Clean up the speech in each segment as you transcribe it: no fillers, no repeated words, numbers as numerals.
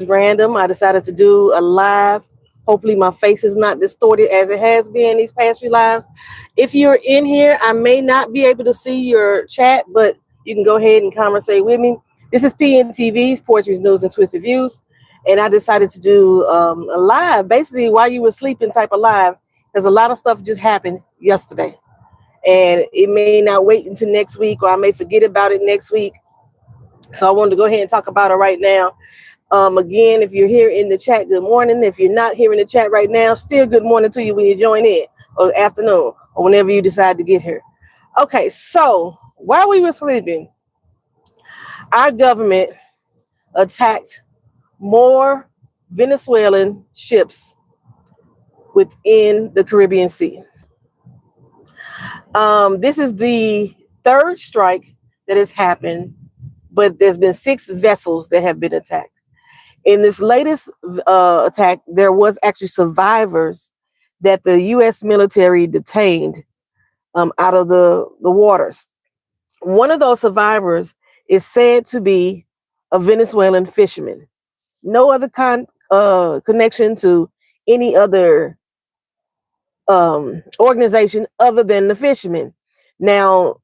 random. I decided to do a live. Hopefully my face is not distorted as it has been these past few lives. If you're in here, I may not be able to see your chat, but you can go ahead and conversate with me. This is PNTV's Portuguese News and Twisted Views. And I decided to do a live, basically while you were sleeping type of live, because a lot of stuff just happened yesterday. And it may not wait until next week, or I may forget about it next week. So I wanted to go ahead and talk about it right now. Again, if you're here in the chat, good morning. If you're not here in the chat right now, still good morning to you when you join in, or afternoon, or whenever you decide to get here. Okay, so while we were sleeping, our government attacked more Venezuelan ships within the Caribbean Sea. This is the third strike that has happened, but there's been 6 vessels that have been attacked. In this latest attack, there was actually survivors that the U.S. military detained out of the waters. One of those survivors is said to be a Venezuelan fisherman. No other connection to any other organization other than the fishermen. Now,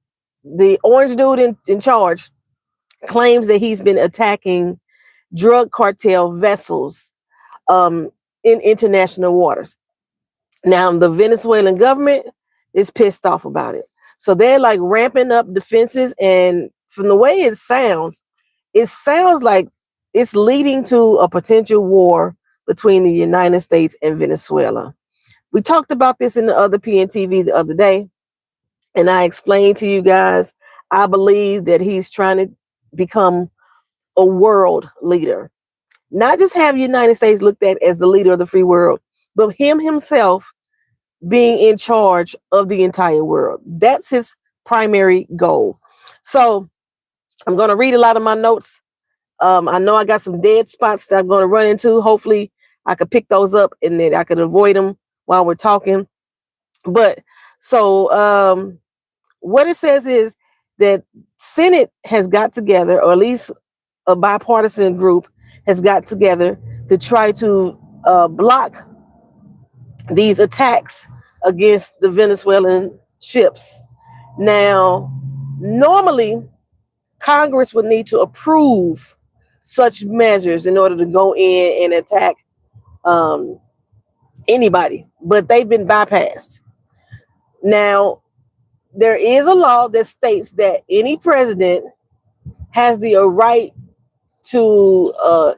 the orange dude in charge claims that he's been attacking drug cartel vessels in international waters. Now, the Venezuelan government is pissed off about it. So they're like ramping up defenses. And from the way it sounds like it's leading to a potential war between the United States and Venezuela. We talked about this in the other PNTV the other day, and I explained to you guys, I believe that he's trying to become a world leader. Not just have the United States looked at as the leader of the free world, but him himself being in charge of the entire world. That's his primary goal. So I'm going to read a lot of my notes. I know I got some dead spots that I'm going to run into. Hopefully I could pick those up and then I could avoid them while we're talking. But so what it says is that Senate has got together, or at least a bipartisan group has got together to try to block these attacks against the Venezuelan ships. Now, normally, Congress would need to approve such measures in order to go in and attack anybody, but they've been bypassed. Now, there is a law that states that any president has the right to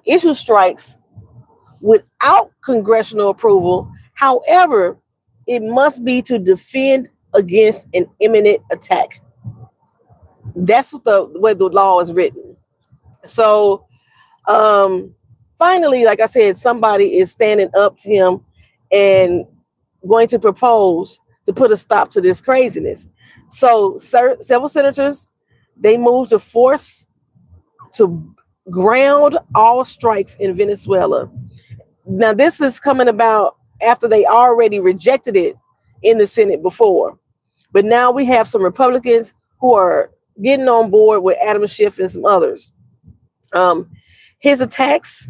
issue strikes without congressional approval. However, it must be to defend against an imminent attack. That's what the way the law is written. So finally, like I said, somebody is standing up to him and going to propose to put a stop to this craziness. So several senators, they moved to force to ground all strikes in Venezuela. Now, this is coming about after they already rejected it in the Senate before. But now we have some Republicans who are getting on board with Adam Schiff and some others. His attacks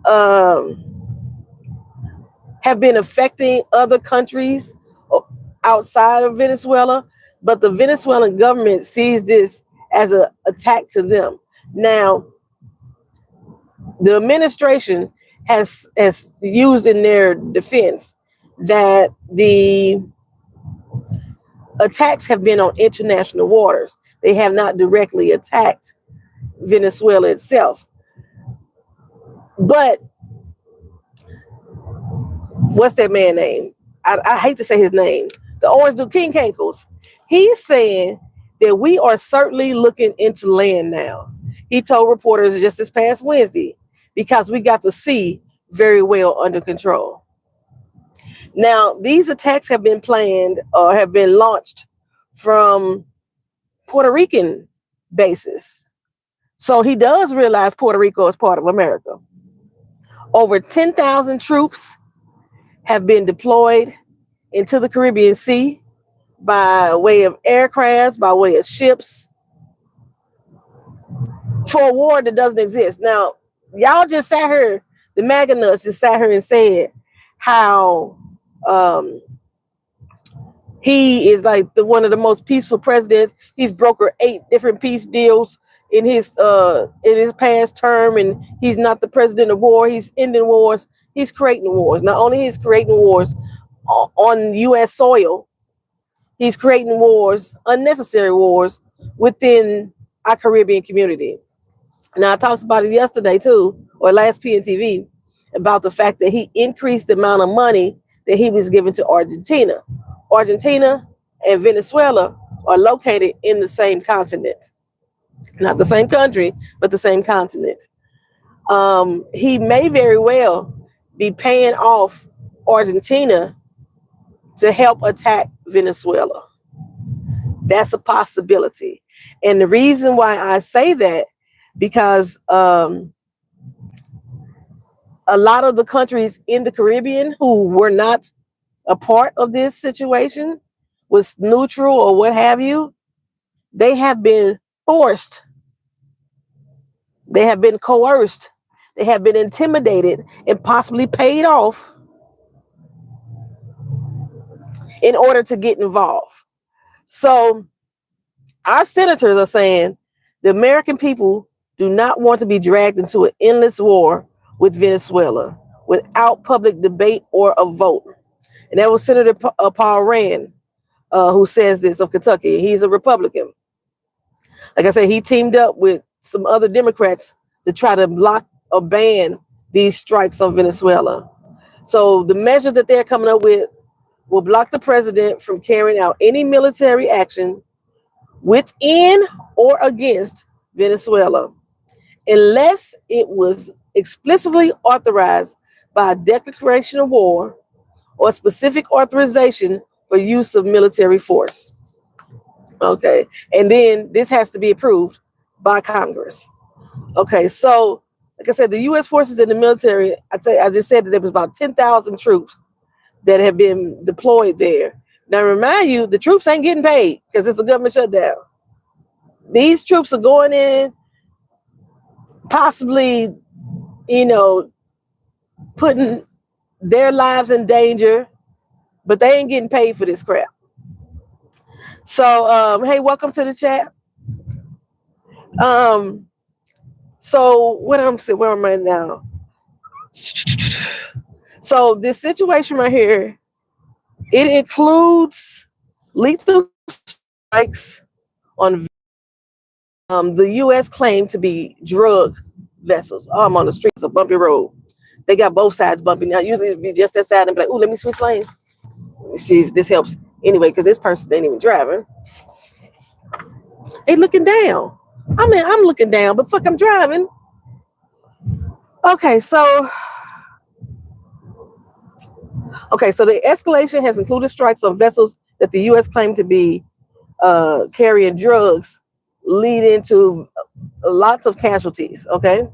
have been affecting other countries outside of Venezuela, but the Venezuelan government sees this as an attack to them. Now, the administration has used in their defense that the attacks have been on international waters. They have not directly attacked Venezuela itself. But what's that man's name? I hate to say his name. The orange dude, King Cankles. He's saying that we are certainly looking into land now. He told reporters just this past Wednesday, because we got the sea very well under control. Now, these attacks have been planned or have been launched from Puerto Rican bases. So he does realize Puerto Rico is part of America. Over 10,000 troops have been deployed into the Caribbean Sea by way of aircrafts, by way of ships, for a war that doesn't exist. Now, y'all just sat here, the MAGA nuts just sat here and said how um, he is like one of the most peaceful presidents. He's brokered 8 different peace deals in his past term, and he's not the president of war. He's ending wars. He's creating wars. Not only he's creating wars on U.S. soil, he's creating wars, unnecessary wars within our Caribbean community. Now I talked about it yesterday too, or last PNTV, about the fact that he increased the amount of money that he was giving to Argentina. Argentina and Venezuela are located in the same continent. Not the same country, but the same continent. He may very well be paying off Argentina to help attack Venezuela. That's a possibility. And the reason why I say that, because a lot of the countries in the Caribbean who were not a part of this situation, was neutral or what have you, they have been forced, they have been coerced, they have been intimidated and possibly paid off in order to get involved. So our senators are saying the American people do not want to be dragged into an endless war with Venezuela without public debate or a vote. And that was Senator Paul Rand, who says this, of Kentucky. He's a Republican. Like I said, he teamed up with some other Democrats to try to block or ban these strikes on Venezuela. So the measures that they're coming up with will block the president from carrying out any military action within or against Venezuela, unless it was explicitly authorized by a declaration of war or specific authorization for use of military force. Okay. And then this has to be approved by Congress. Okay. So, like I said, the U.S. forces in the military, I just said that there was about 10,000 troops that have been deployed there. Now, remind you, the troops ain't getting paid because it's a government shutdown. These troops are going in, possibly, putting their lives in danger, but they ain't getting paid for this crap. So, hey, welcome to the chat. So where am I now? So this situation right here, it includes lethal strikes on the U.S. claim to be drug vessels. Oh, I'm on the streets of bumpy road. They got both sides bumpy now. Usually it'd be just that side and be like, oh, let me switch lanes. Let me see if this helps. Anyway, because this person ain't even driving. They looking down. I mean, I'm looking down, but fuck, I'm driving. Okay, so the escalation has included strikes on vessels that the U.S. claimed to be carrying drugs, leading to lots of casualties. Okay,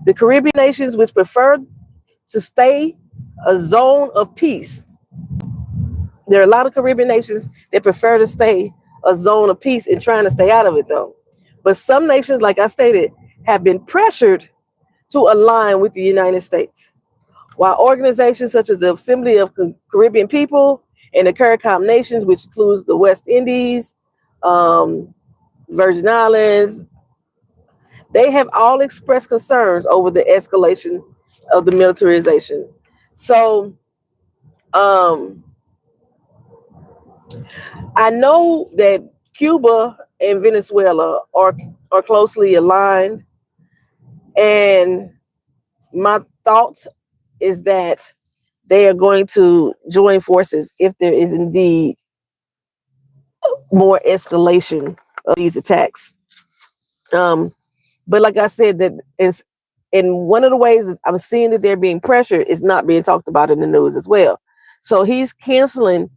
the Caribbean nations, which prefer to stay a zone of peace. There are a lot of Caribbean nations that prefer to stay a zone of peace and trying to stay out of it, though. But some nations, like I stated, have been pressured to align with the United States. While organizations such as the Assembly of Caribbean People and the CARICOM nations, which includes the West Indies, Virgin Islands, they have all expressed concerns over the escalation of the militarization. So, I know that Cuba and Venezuela are closely aligned, and my thoughts is that they are going to join forces if there is indeed more escalation of these attacks. But like I said, that is, and one of the ways that I'm seeing that they're being pressured is not being talked about in the news as well. So he's canceling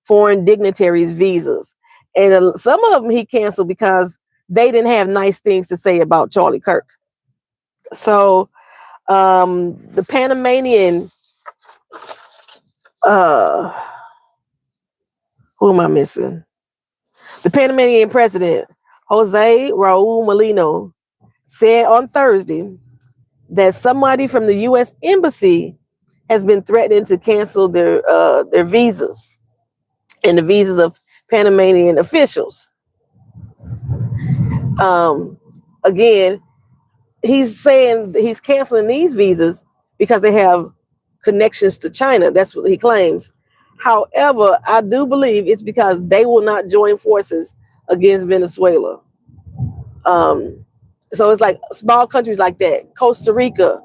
foreign dignitaries' visas, and some of them he canceled because they didn't have nice things to say about Charlie Kirk. So the Panamanian, who am I missing? The Panamanian president, Jose Raul Molino, said on Thursday that somebody from the U.S. Embassy has been threatening to cancel their visas and the visas of Panamanian officials. Again, he's saying that he's canceling these visas because they have connections to China. That's what he claims. However, I do believe it's because they will not join forces against Venezuela. So it's like small countries like that. Costa Rica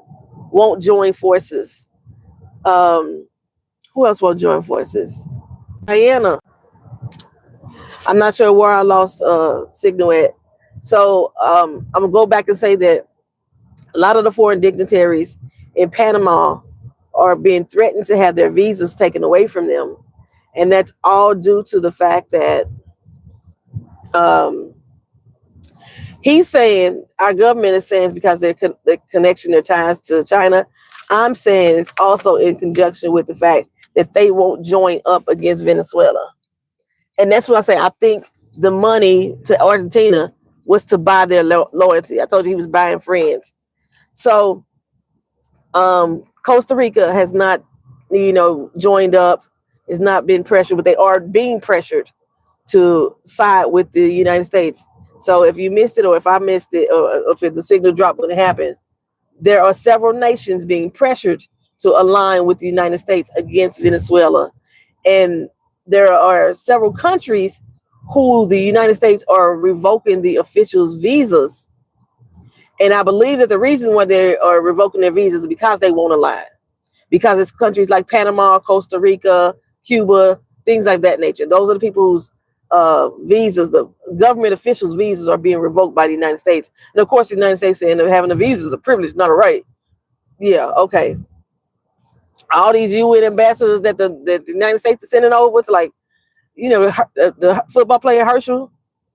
won't join forces. Who else won't join forces? Guyana. I'm not sure where I lost signal at. So I'm gonna go back and say that a lot of the foreign dignitaries in Panama are being threatened to have their visas taken away from them, and that's all due to the fact that he's saying our government is saying it's because their connection, their ties to China. I'm saying it's also in conjunction with the fact that they won't join up against Venezuela. And that's what I say. I think the money to Argentina was to buy their loyalty. I told you he was buying friends. So Costa Rica has not, joined up, has not been pressured, but they are being pressured to side with the United States. So if you missed it, or if I missed it, or if the signal drop when it happened, there are several nations being pressured to align with the United States against Venezuela. And there are several countries who the United States are revoking the officials' visas. And I believe that the reason why they are revoking their visas is because they won't align. Because it's countries like Panama, Costa Rica, Cuba, things like that nature. Those are the people whose visas, the government officials' visas, are being revoked by the United States. And of course, the United States saying that having a visa is a privilege, not a right. Yeah, okay. All these UN ambassadors that the United States is sending over to, like, the football player Herschel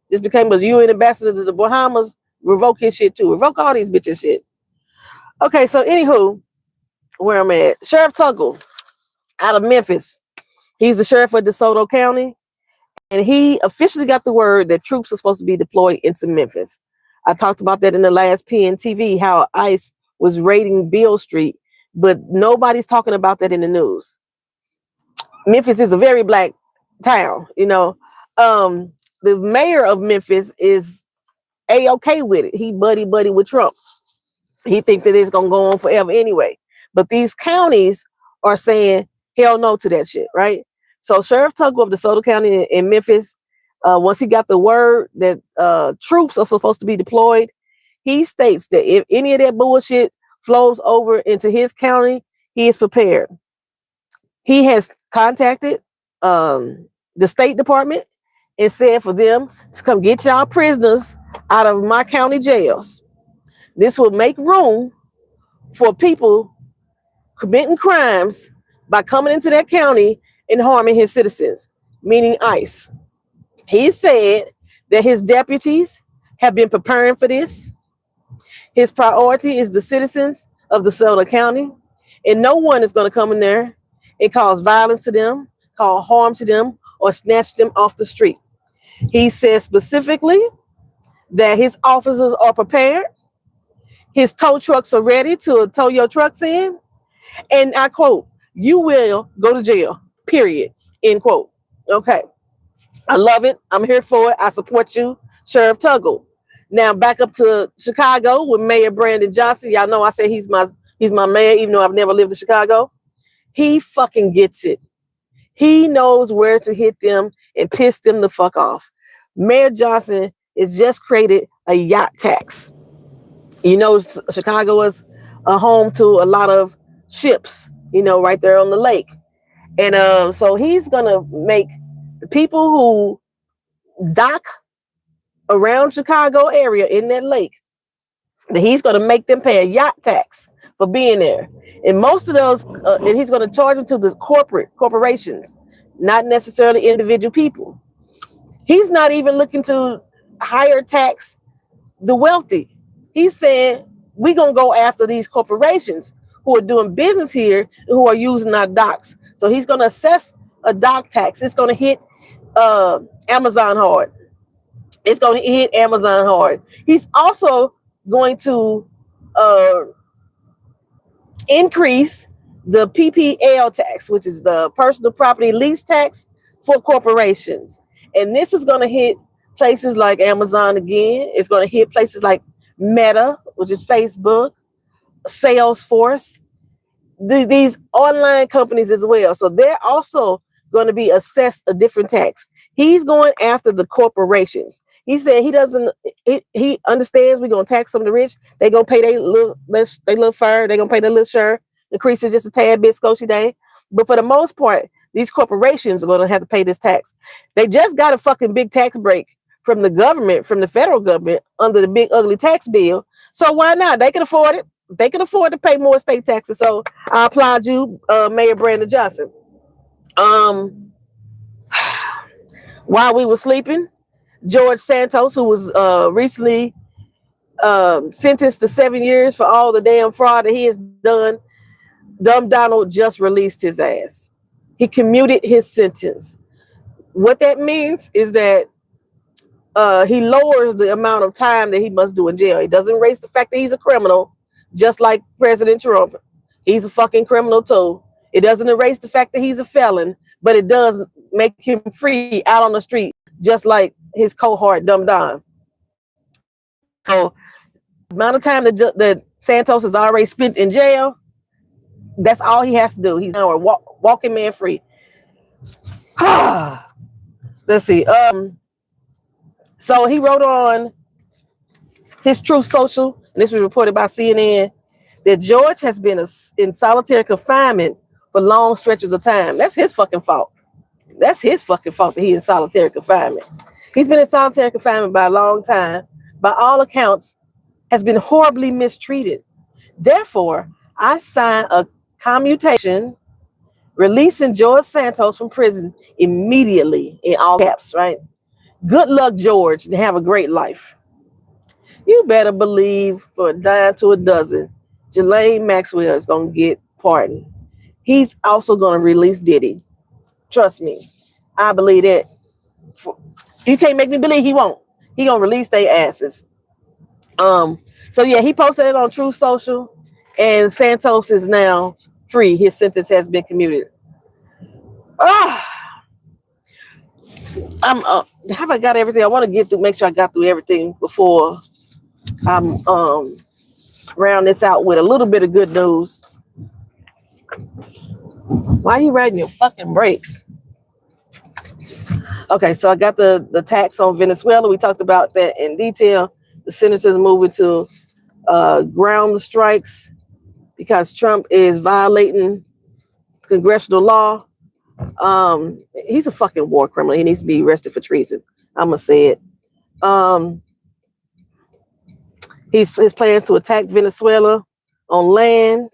just became a UN ambassador to the Bahamas. Revoke his shit too. Revoke all these bitches shit. Okay, so anywho, where I'm at, Sheriff Tuggle out of Memphis. He's the sheriff of DeSoto County, and he officially got the word that troops are supposed to be deployed into Memphis. I talked about that in the last PNTV, how ICE was raiding Beale Street, but nobody's talking about that in the news. Memphis is a very black town, The mayor of Memphis is A-okay with it. He buddy with Trump. He thinks that it's going to go on forever anyway. But these counties are saying hell no to that shit, right? So Sheriff Tuggle of DeSoto County in Memphis, once he got the word that troops are supposed to be deployed, he states that if any of that bullshit flows over into his county, he is prepared. He has contacted the State Department and said for them to come get y'all prisoners out of my county jails. This will make room for people committing crimes by coming into that county and harming his citizens, meaning ICE. He said that his deputies have been preparing for this. His priority is the citizens of DeSoto County, and no one is going to come in there and cause violence to them, cause harm to them, or snatch them off the street. He said specifically that his officers are prepared. His tow trucks are ready to tow your trucks in. And I quote, "You will go to jail, period," end quote. Okay. I love it. I'm here for it. I support you, Sheriff Tuggle. Now back up to Chicago with Mayor Brandon Johnson. Y'all know I say he's my mayor, even though I've never lived in Chicago. He fucking gets it. He knows where to hit them and piss them the fuck off. Mayor Johnson has just created a yacht tax. Chicago is a home to a lot of ships, right there on the lake. And so he's going to make the people who dock around Chicago area in that lake, he's going to make them pay a yacht tax for being there. And most of those, and he's going to charge them to the corporations, not necessarily individual people. He's not even looking to higher tax the wealthy. He's saying we're going to go after these corporations who are doing business here and who are using our docks. So he's going to assess a dock tax. It's going to hit Amazon hard. It's going to hit Amazon hard. He's also going to increase the PPL tax, which is the personal property lease tax for corporations. And this is going to hit places like Amazon again. It's going to hit places like Meta, which is Facebook, Salesforce, these online companies as well. So they're also going to be assessed a different tax. He's going after the corporations. He said he doesn't. He understands we're gonna tax some of the rich. They're gonna pay their little fur. They're gonna pay their little share. Increase it just a tad bit, Scotia Day. But for the most part, these corporations are gonna have to pay this tax. They just got a fucking big tax break from the government, from the federal government, under the big ugly tax bill. So why not? They can afford it. They can afford to pay more state taxes. So I applaud you, Mayor Brandon Johnson. While we were sleeping, George Santos, who was recently sentenced to 7 years for all the damn fraud that he has done, Dumb Donald just released his ass. He commuted his sentence. What that means is that he lowers the amount of time that he must do in jail. He doesn't erase the fact that he's a criminal, just like President Trump. He's a fucking criminal too. It doesn't erase the fact that he's a felon, but it does make him free out on the street, just like his cohort, Dumb Don. So the amount of time that Santos has already spent in jail, that's all he has to do. He's now a walking man free. Let's see. So he wrote on his Truth Social, and this was reported by CNN, that George has been in solitary confinement for long stretches of time. That's his fucking fault. That's his fucking fault that he's in solitary confinement. He's been in solitary confinement by a long time. By all accounts, has been horribly mistreated. Therefore, I sign a commutation releasing George Santos from prison immediately, in all caps, right? Good luck, George, and have a great life. You better believe for a dime to a dozen, Ghislaine Maxwell is going to get pardoned. He's also going to release Diddy. Trust me. I believe that. You can't make me believe he won't. He going to release their asses. So yeah, he posted it on Truth Social, and Santos is now free. His sentence has been commuted. Have I got everything? I want to get through, make sure I got through everything before I'm round this out with a little bit of good news. Why are you riding your fucking brakes? Okay, so I got the tax on Venezuela. We talked about that in detail. The senators moving to ground the strikes because Trump is violating congressional law. He's a fucking war criminal. He needs to be arrested for treason. I'm gonna say it. His plans to attack Venezuela on land.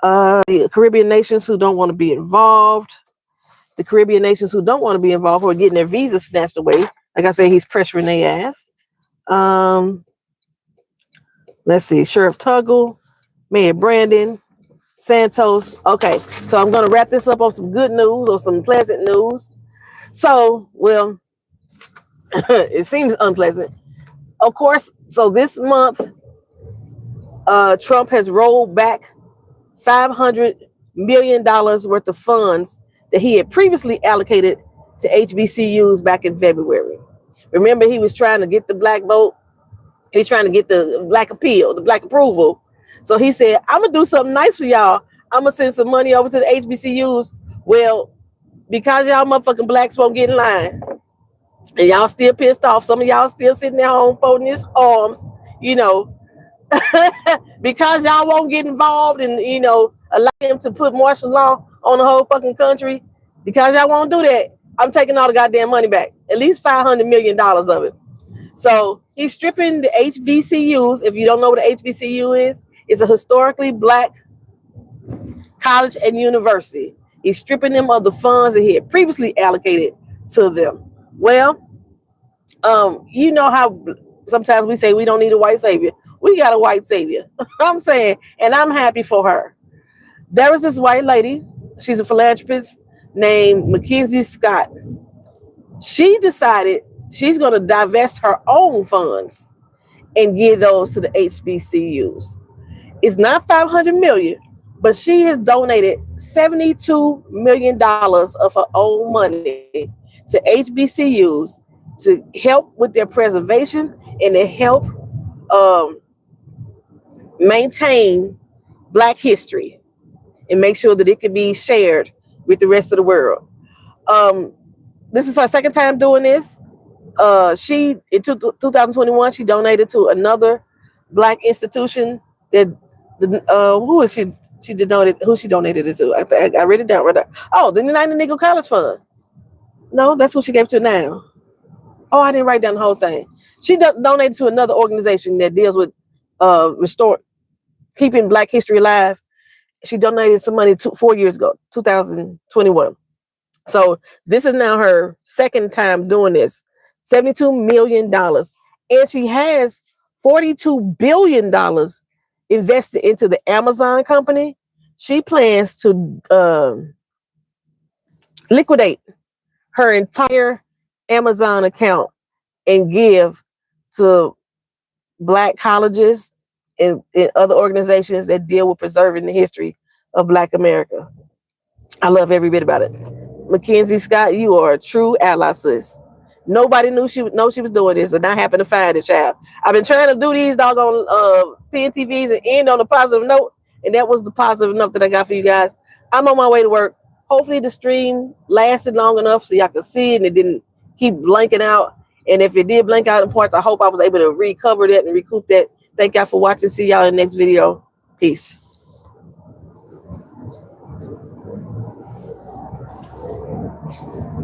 The Caribbean nations who don't want to be involved. The Caribbean nations who don't want to be involved who are getting their visas snatched away. Like I said, he's pressuring their ass. Let's see. Sheriff Tuggle, Mayor Brandon, Santos. Okay, so I'm going to wrap this up on some good news or some pleasant news. So, well, it seems unpleasant. Of course, so this month, Trump has rolled back $500 million worth of funds that he had previously allocated to HBCUs back in February. Remember, he was trying to get the black vote. He was trying to get the black appeal, the black approval. So he said, I'm going to do something nice for y'all. I'm going to send some money over to the HBCUs. Well, because y'all motherfucking blacks won't get in line, and y'all still pissed off, some of y'all still sitting at home folding his arms, you know, because y'all won't get involved and, you know, allow him to put martial law on the whole fucking country. Because y'all won't do that, I'm taking all the goddamn money back. At least $500 million of it. So he's stripping the HBCUs. If you don't know what an HBCU is, it's a historically black college and university. He's stripping them of the funds that he had previously allocated to them. Well, you know how sometimes we say we don't need a white savior. We got a white savior. I'm saying, and I'm happy for her. There was this white lady. She's a philanthropist named Mackenzie Scott. She decided she's going to divest her own funds and give those to the HBCUs. It's not $500 million. But she has donated $72 million of her own money to HBCUs to help with their preservation and to help um, maintain Black history and make sure that it can be shared with the rest of the world. Um, this is her second time doing this. She in 2021 she donated to another Black institution that who is she? She donated who she donated it to. I read it down right there. Oh, the United Negro College Fund. No, that's who she gave to now. Oh, I didn't write down the whole thing. She donated to another organization that deals with restore keeping Black history alive. She donated some money 4 years ago, 2021. So this is now her second time doing this. $72 million. And she has $42 billion invested into the Amazon company. She plans to liquidate her entire Amazon account and give to Black colleges and other organizations that deal with preserving the history of Black America. I love every bit about it. Mackenzie Scott, you are a true ally, sis. Nobody knew she was doing this, and I happened to find it, child. I've been trying to do these doggone PNTVs and end on a positive note, and that was the positive note that I got for you guys. I'm on my way to work. Hopefully the stream lasted long enough so y'all could see it and it didn't keep blanking out. And if it did blank out in parts, I hope I was able to recover that and recoup that. Thank y'all for watching. See y'all in the next video. Peace.